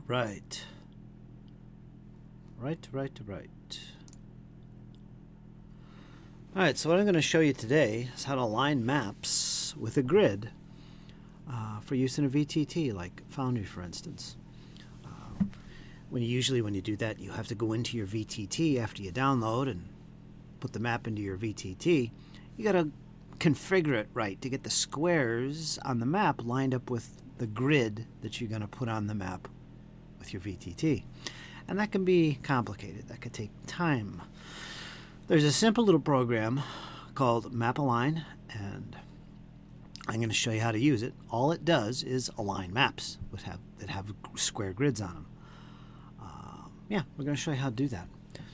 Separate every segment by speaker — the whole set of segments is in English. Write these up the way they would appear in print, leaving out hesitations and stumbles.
Speaker 1: Right. Alright, so what I'm going to show you today is how to align maps with a grid for use in a VTT, like Foundry, for instance. When you do that, you have to go into your VTT after you download and put the map into your VTT. You got to configure it right to get the squares on the map lined up with the grid that you're going to put on the map with your VTT. And that can be complicated. That could take time. There's a simple little program called Map Align, and I'm going to show you how to use it. All it does is align maps that have square grids on them. Yeah, we're going to show you how to do that.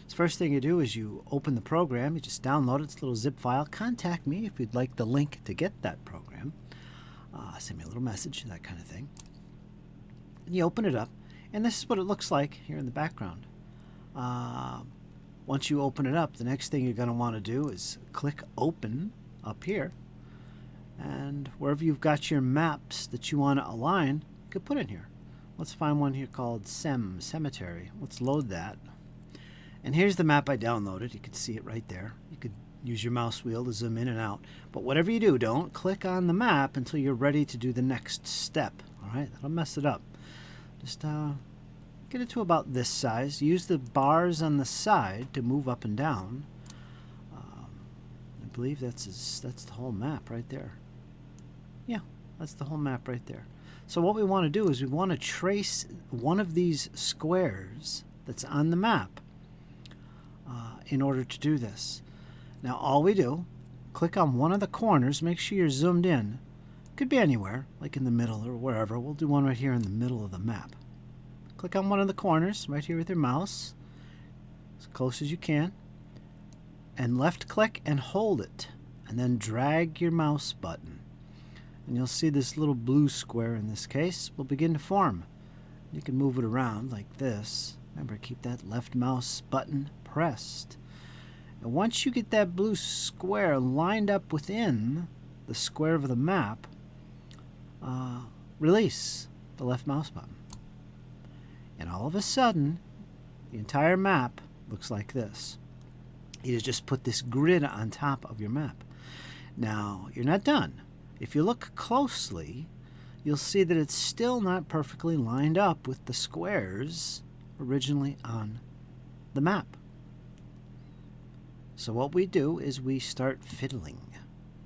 Speaker 1: So first thing you do is you open the program. You just download it. It's a little zip file. Contact me if you'd like the link to get that program. Send me a little message, that kind of thing. And you open it up, and this is what it looks like here in the background. Once you open it up, the next thing you're going to want to do is click Open up here. And wherever you've got your maps that you want to align, you can put in here. Let's find one here called Cemetery. Let's load that. And here's the map I downloaded. You can see it right there. You could use your mouse wheel to zoom in and out. But whatever you do, don't click on the map until you're ready to do the next step. All right, that'll mess it up. Just get it to about this size. Use the bars on the side to move up and down. I believe that's the whole map right there. Yeah, that's the whole map right there. So what we want to do is we want to trace one of these squares that's on the map in order to do this. Now all we do, click on one of the corners, make sure you're zoomed in. Could be anywhere, like in the middle or wherever. We'll do one right here in the middle of the map. Click on one of the corners right here with your mouse, as close as you can, and left click and hold it, and then drag your mouse button. And you'll see this little blue square in this case will begin to form. You can move it around like this. Remember, keep that left mouse button pressed. And once you get that blue square lined up within the square of the map, release the left mouse button. And all of a sudden, the entire map looks like this. You just put this grid on top of your map. Now, you're not done. If you look closely, you'll see that it's still not perfectly lined up with the squares originally on the map. So what we do is we start fiddling.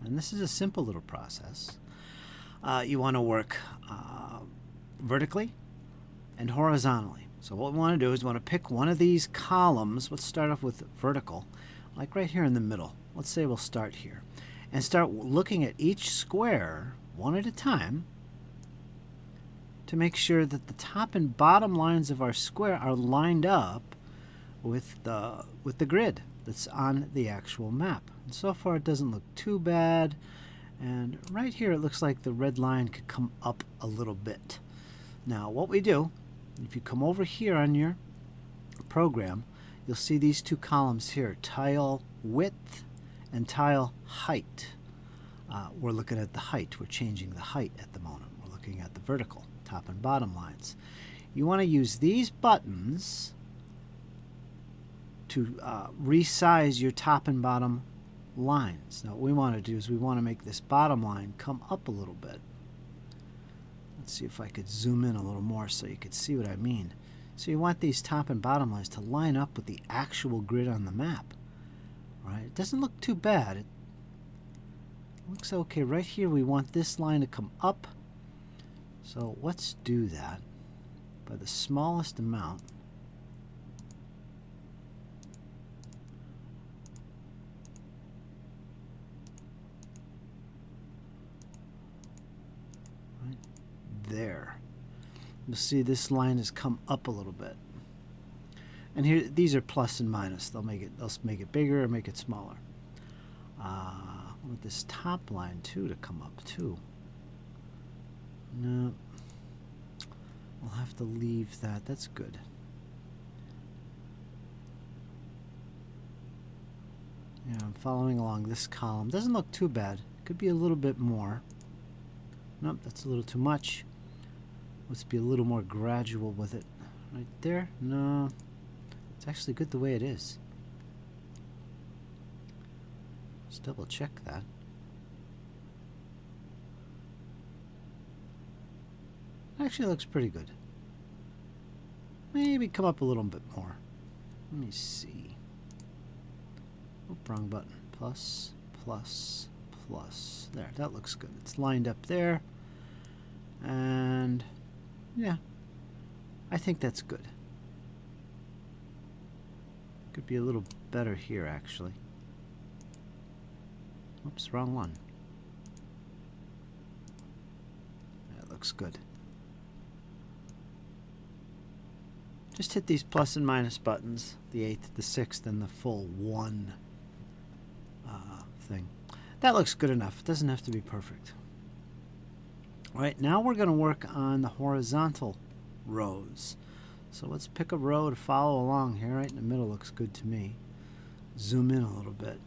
Speaker 1: And this is a simple little process. You want to work vertically and horizontally. So what we want to do is we want to pick one of these columns. Let's start off with vertical, like right here in the middle. Let's say we'll start here. And start looking at each square one at a time to make sure that the top and bottom lines of our square are lined up with the grid that's on the actual map. And so far it doesn't look too bad. And right here it looks like the red line could come up a little bit. Now what we do, if you come over here on your program, you'll see these two columns here, tile width and tile height. We're looking at the height. We're changing the height at the moment. We're looking at the vertical, top and bottom lines. You want to use these buttons to resize your top and bottom lines. Now what we want to do is we want to make this bottom line come up a little bit. Let's see if I could zoom in a little more so you could see what I mean. So you want these top and bottom lines to line up with the actual grid on the map. Right? It doesn't look too bad. It looks okay. Right here we want this line to come up. So let's do that by the smallest amount. Right there. You'll see this line has come up a little bit. And here, these are plus and minus. They'll make it bigger or make it smaller. I want this top line too to come up too. No, we'll have to leave that. That's good. Yeah, I'm following along this column. Doesn't look too bad. Could be a little bit more. Nope, that's a little too much. Let's be a little more gradual with it. Right there? No. It's actually good the way it is. Let's double check that. Actually looks pretty good. Maybe come up a little bit more. Let me see. Oop, wrong button. Plus, plus, plus. There, that looks good. It's lined up there. And yeah, I think that's good. Could be a little better here, actually. Oops, wrong one. That looks good. Just hit these plus and minus buttons, the 8th, the 6th, and the full 1 thing. That looks good enough. It doesn't have to be perfect. All right, now we're going to work on the horizontal rows. So let's pick a row to follow along here. Right in the middle looks good to me. Zoom in a little bit.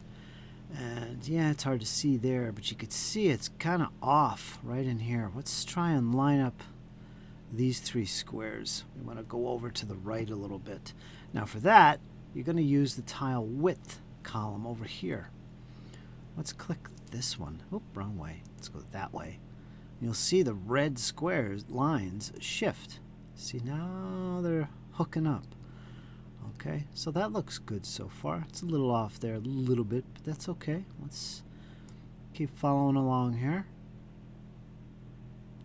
Speaker 1: And yeah, it's hard to see there, but you could see it's kind of off right in here. Let's try and line up these 3 squares. We want to go over to the right a little bit. Now for that, you're going to use the tile width column over here. Let's click this one. Oop, wrong way. Let's go that way. You'll see the red squares, lines, shift. See, now they're hooking up. Okay, so that looks good so far. It's a little off there, a little bit, but that's okay. Let's keep following along here.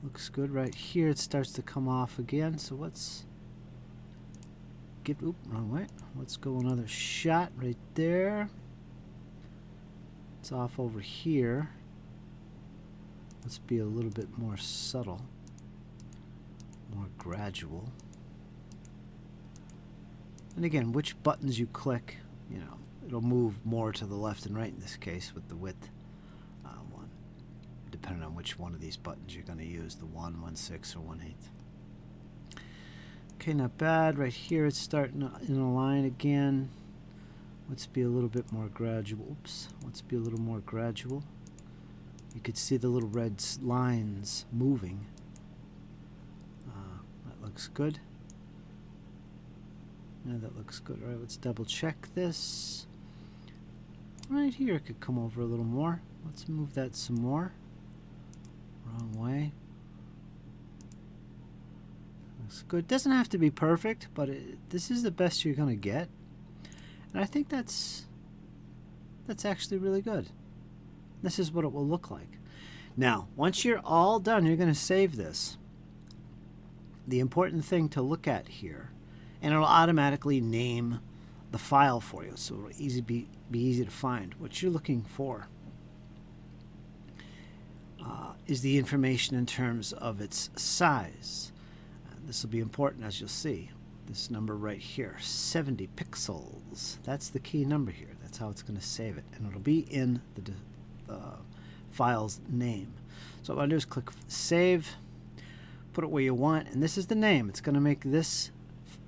Speaker 1: Looks good right here. It starts to come off again, so let's oop, wrong way. Let's go another shot right there. It's off over here. Let's be a little bit more subtle, more gradual. And again, which buttons you click, you know, it'll move more to the left and right in this case with the width one, depending on which one of these buttons you're going to use, the 1, 1/6, or 1/8. Okay, not bad. Right here it's starting in a line again. Let's be a little bit more gradual. Oops. Let's be a little more gradual. You could see the little red lines moving. That looks good. Yeah, that looks good. All right, let's double check this. Right here it could come over a little more. Let's move that some more. Wrong way. Looks good. Doesn't have to be perfect, but this is the best you're going to get. And I think that's actually really good. This is what it will look like. Now, once you're all done, you're going to save this. The important thing to look at here, and it'll automatically name the file for you, so it'll be easy to find. What you're looking for is the information in terms of its size. This will be important, as you'll see. This number right here, 70 pixels. That's the key number here. That's how it's going to save it, and it'll be in the file's name. So what I'm going to do is click Save, put it where you want, and this is the name. It's going to make this.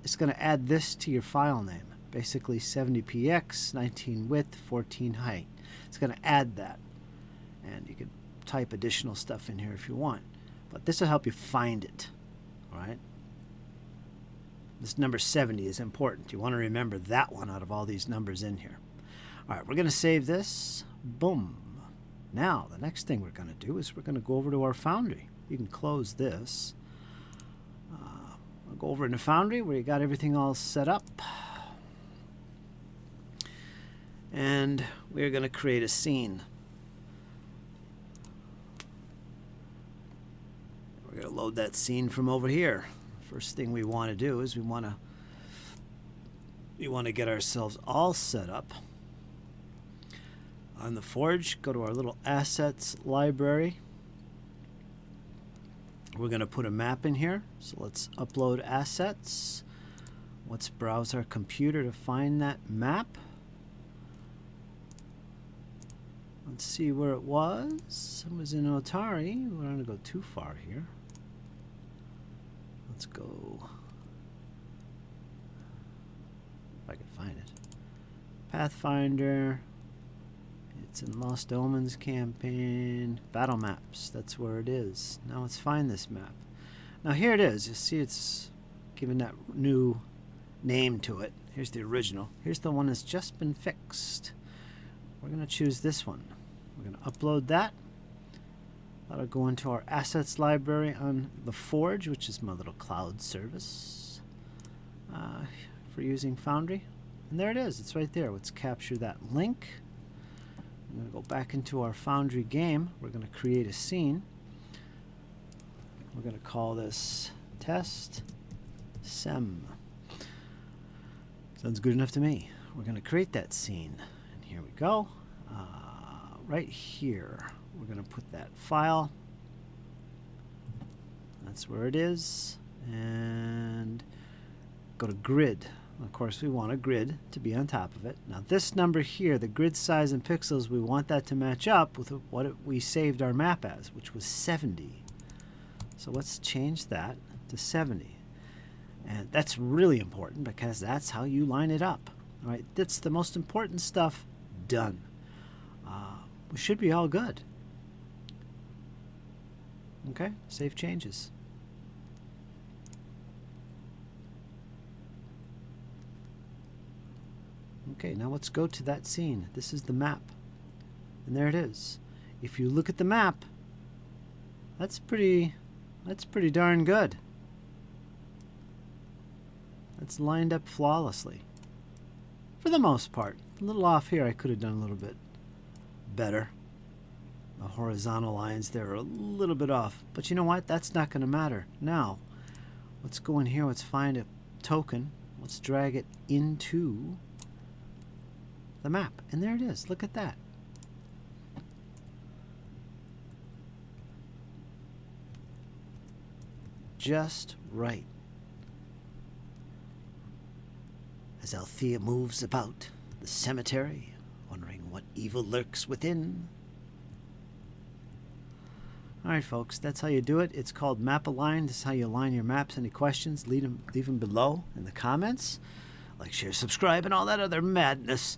Speaker 1: It's going to add this to your file name. Basically 70px, 19 width, 14 height. It's going to add that. And you could type additional stuff in here if you want. But this will help you find it. All right? This number 70 is important. You want to remember that one out of all these numbers in here. All right, we're going to save this. Boom. Now, the next thing we're going to do is we're going to go over to our Foundry. You can close this. I'll go over into Foundry where you got everything all set up. And we're going to create a scene. We're going to load that scene from over here. First thing we want to do is we want to get ourselves all set up. On the Forge, go to our little assets library. We're going to put a map in here. So let's upload assets. Let's browse our computer to find that map. Let's see where it was. It was in Otari. We're not going to go too far here. Let's go. If I can find it. Pathfinder. It's in Lost Omens campaign. Battle maps. That's where it is. Now let's find this map. Now here it is. You see it's given that new name to it. Here's the original. Here's the one that's just been fixed. We're going to choose this one. We're going to upload that. That'll go into our assets library on the Forge, which is my little cloud service for using Foundry. And there it is. It's right there. Let's capture that link. I'm going to go back into our Foundry game. We're going to create a scene. We're going to call this Test Sem. Sounds good enough to me. We're going to create that scene. And here we go. Right here, we're going to put that file. That's where it is. And go to grid. Of course, we want a grid to be on top of it. Now this number here, the grid size in pixels, we want that to match up with what we saved our map as, which was 70. So let's change that to 70. And that's really important because that's how you line it up. All right, that's the most important stuff done. We should be all good. Okay, save changes. Okay, now let's go to that scene. This is the map. And there it is. If you look at the map, that's pretty darn good. It's lined up flawlessly. For the most part. A little off here. I could have done a little bit better. The horizontal lines there are a little bit off. But you know what? That's not going to matter. Now, let's go in here. Let's find a token. Let's drag it into the map. And there it is. Look at that. Just right. As Althea moves about the cemetery, wondering what evil lurks within. Alright folks, that's how you do it. It's called Map Align. This is how you align your maps. Any questions, leave them below in the comments. Like, share, subscribe, and all that other madness.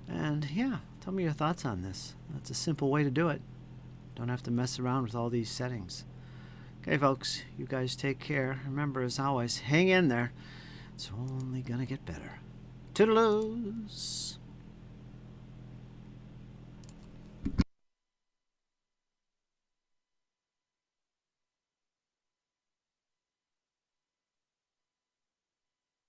Speaker 1: And yeah, tell me your thoughts on this. That's a simple way to do it. Don't have to mess around with all these settings. Okay folks, you guys take care. Remember, as always, hang in there. It's only gonna get better. Toodaloos!